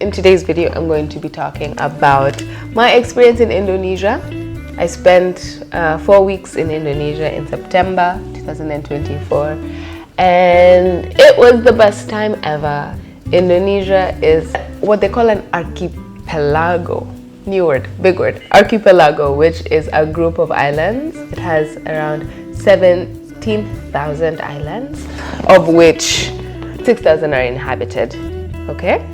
In today's video, I'm going to be talking about my experience in Indonesia. I spent 4 weeks in Indonesia in September 2024, and it was the best time ever. Indonesia is what they call an archipelago. New word, big word. Archipelago, which is a group of islands. It has around 17,000 islands, of which 6,000 are inhabited. Okay?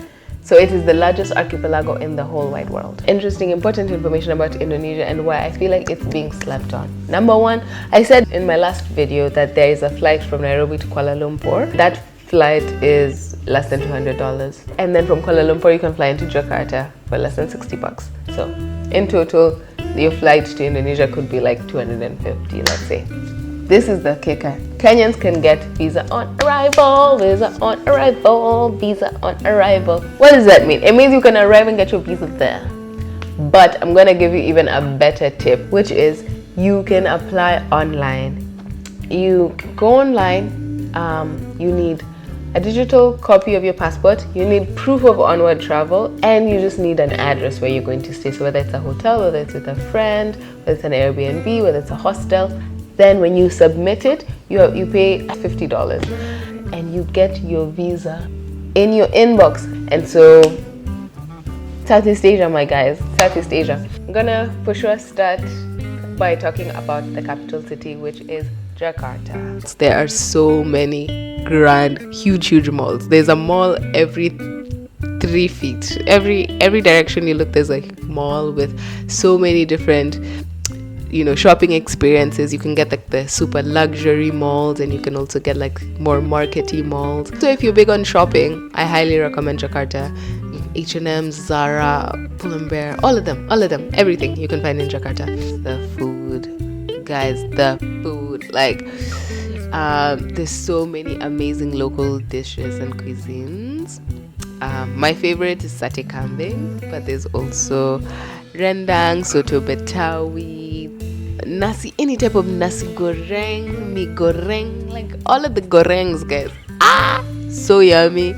So it is the largest archipelago in the whole wide world. Interesting, important information about Indonesia and why I feel like it's being slept on. Number one, I said in my last video that there is a flight from Nairobi to Kuala Lumpur. That flight is less than $200. And then from Kuala Lumpur, you can fly into Jakarta for less than $60. So in total, your flight to Indonesia could be like 250, let's say. This is the kicker. Kenyans can get visa on arrival, visa on arrival, visa on arrival. What does that mean? It means you can arrive and get your visa there. But I'm gonna give you even a better tip, which is you can apply online. You go online, you need a digital copy of your passport, you need proof of onward travel, and you just need an address where you're going to stay. So whether it's a hotel, whether it's with a friend, whether it's an Airbnb, whether it's a hostel. Then when you submit it, you pay $50 and you get your visa in your inbox. And so Southeast Asia, my guys, Southeast Asia. I'm gonna for sure start by talking about the capital city, which is Jakarta. There are so many grand, huge malls. There's a mall every 3 feet. Every direction you look, there's a mall with so many different shopping experiences. You can get like the super luxury malls, and you can also get like more markety malls. So if you're big on shopping, I highly recommend Jakarta. H&M, Zara, Pull&Bear, all of them, everything you can find in Jakarta. The food, guys, the food, like there's so many amazing local dishes and cuisines. My favorite is satay kambing, but there's also rendang, soto betawi, nasi, any type of nasi goreng, mi goreng, like all of the gorengs, guys. So yummy.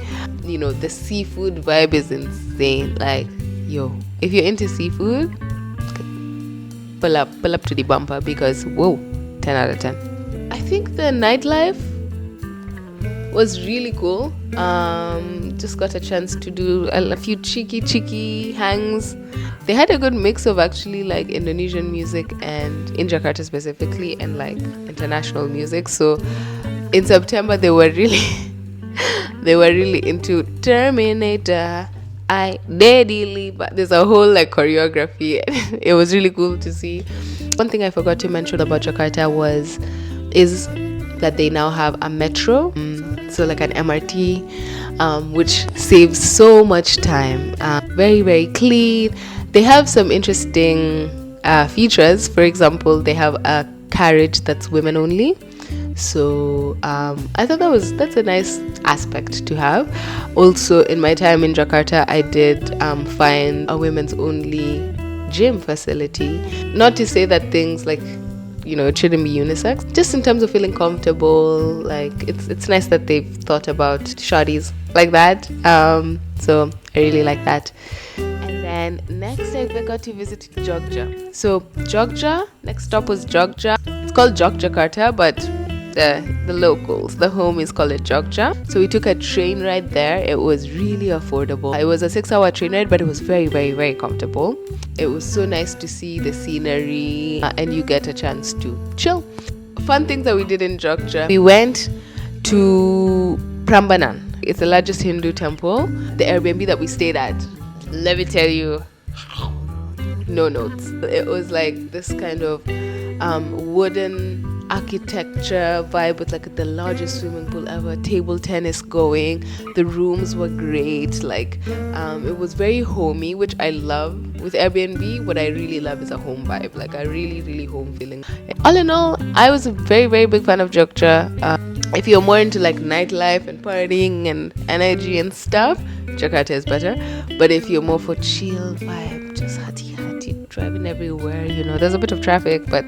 The seafood vibe is insane. Like, if you're into seafood, pull up to the bumper, because whoa, 10 out of 10. I think the nightlife was really cool. Just got a chance to do a few cheeky hangs. They had a good mix of actually like Indonesian music, and in Jakarta specifically, and like international music. So in September they were really into Terminator, I Daddy, but there's a whole like choreography. It was really cool to see. One thing I forgot to mention about Jakarta is that they now have a metro, so like an MRT, which saves so much time. Very, very clean. They have some interesting features. For example, they have a carriage that's women only. So I thought that's a nice aspect to have. Also, in my time in Jakarta, I did find a women's only gym facility. Not to say that things like it shouldn't be unisex, just in terms of feeling comfortable. Like it's nice that they've thought about shawties like that. So I really like that. And then next I got to visit Jogja. So Jogja, next stop was Jogja. It's called Yogyakarta, but the locals, the homies, call it Jogja. So we took a train ride there. It was really affordable. It was a 6-hour train ride, but it was very, very, very comfortable. It was so nice to see the scenery, and you get a chance to chill. Fun things that we did in Jogja. We went to Prambanan. It's the largest Hindu temple. The Airbnb that we stayed at, let me tell you, no notes. It was like this kind of wooden architecture vibe with like the largest swimming pool ever, table tennis going. The rooms were great. Like it was very homey, which I love. With Airbnb, what I really love is a home vibe, like a really, really home feeling. All in all, I was a very, very big fan of Jogja. If you're more into like nightlife and partying and energy and stuff, Jakarta is better. But if you're more for chill vibe, just hati driving everywhere, there's a bit of traffic, but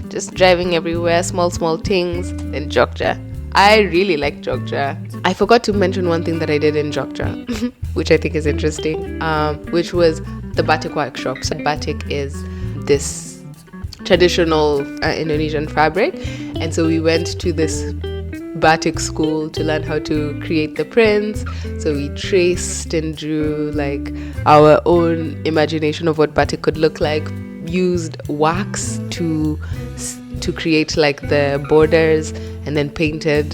just driving everywhere, small things, then Jogja, I really like Jogja. I forgot to mention one thing that I did in Jogja, which I think is interesting, which was the batik workshop. So batik is this traditional Indonesian fabric, and so we went to this batik school to learn how to create the prints. So we traced and drew like our own imagination of what batik could look like, used wax to create like the borders, and then painted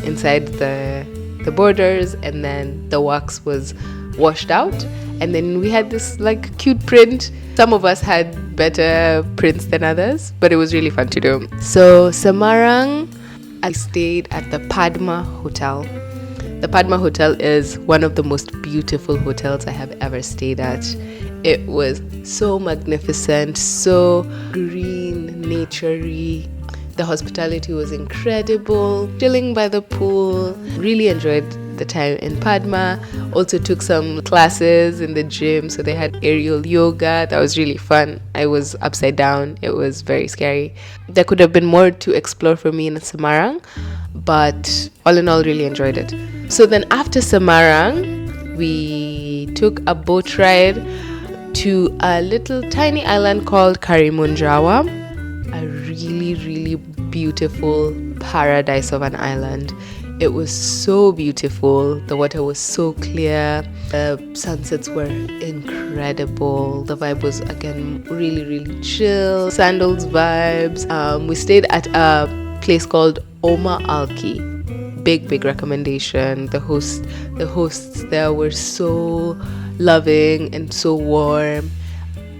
inside the borders, and then the wax was washed out, and then we had this like cute print. Some of us had better prints than others, but it was really fun to do. So Semarang, I stayed at the Padma Hotel. The Padma Hotel is one of the most beautiful hotels I have ever stayed at. It was so magnificent, so green, naturey. The hospitality was incredible. Chilling by the pool. Really enjoyed the time in Padma. Also took some classes in the gym. So they had aerial yoga. That was really fun. I was upside down. It was very scary. There could have been more to explore for me in Semarang, but all in all, really enjoyed it. So then after Semarang, we took a boat ride to a little tiny island called Karimunjawa. A really, really beautiful paradise of an island. It was so beautiful. The water was so clear. The sunsets were incredible. The vibe was, again, really, really chill. Sandals vibes. We stayed at a place called Oma Alki. Big recommendation. The hosts there were so loving and so warm.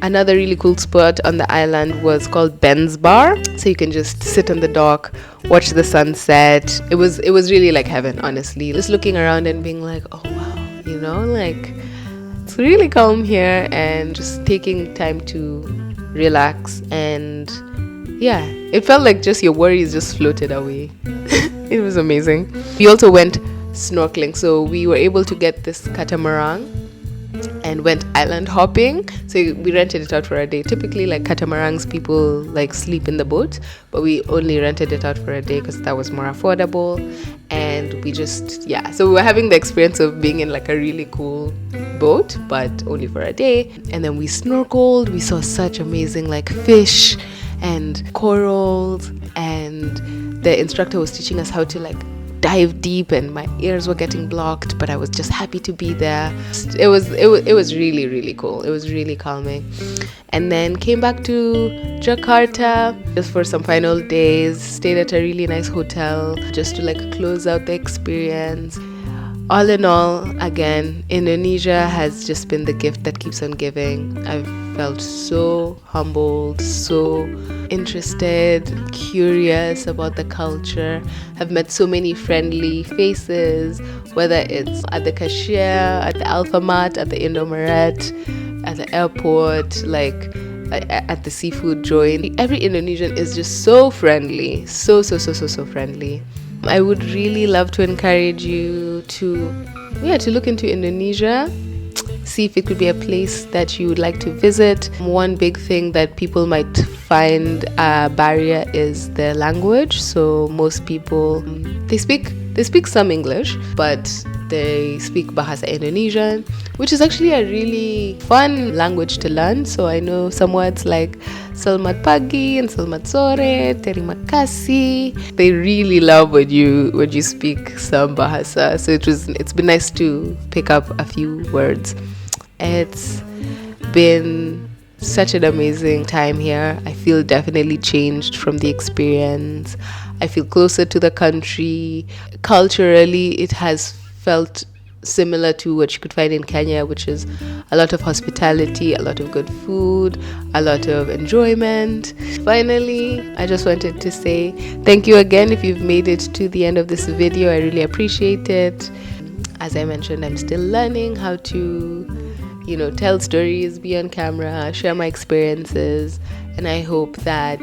Another really cool spot on the island was called Ben's Bar. So you can just sit on the dock, watch the sunset. It was really like heaven, honestly. Just looking around and being like, oh wow, you know, like it's really calm here, and just taking time to relax. And yeah, it felt like just your worries just floated away. It was amazing. We also went snorkeling. So we were able to get this catamaran and went island hopping. So we rented it out for a day. Typically, like catamarans, people like sleep in the boat, but we only rented it out for a day because that was more affordable. And we just, so we were having the experience of being in like a really cool boat, but only for a day. And then we snorkeled. We saw such amazing like fish and corals, and the instructor was teaching us how to like dive deep, and my ears were getting blocked, but I was just happy to be there. It was really, really cool. It was really calming. And then came back to Jakarta just for some final days. Stayed at a really nice hotel just to like close out the experience. All in all, again, Indonesia has just been the gift that keeps on giving. I've felt so humbled, so interested, curious about the culture. I've met so many friendly faces, whether it's at the cashier, at the Alphamart, at the Indomaret, at the airport, like at the seafood joint. Every Indonesian is just so friendly, so friendly. I would really love to encourage you to look into Indonesia, see if it could be a place that you would like to visit. One big thing that people might find a barrier is the language. So most people, they speak some English, but they speak Bahasa Indonesian, which is actually a really fun language to learn. So I know some words like Selamat Pagi and Selamat Sore, Terima Kasih. They really love when you speak some Bahasa. So it's been nice to pick up a few words. It's been such an amazing time here. I feel definitely changed from the experience. I feel closer to the country. Culturally, it has felt similar to what you could find in Kenya, which is a lot of hospitality, a lot of good food, a lot of enjoyment. Finally, I just wanted to say thank you again if you've made it to the end of this video. I really appreciate it. As I mentioned, I'm still learning how to tell stories, be on camera, share my experiences, and I hope that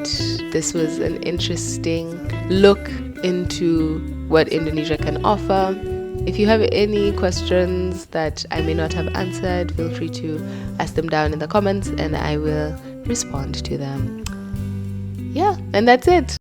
this was an interesting look into what Indonesia can offer. If you have any questions that I may not have answered, feel free to ask them down in the comments and I will respond to them. And that's it.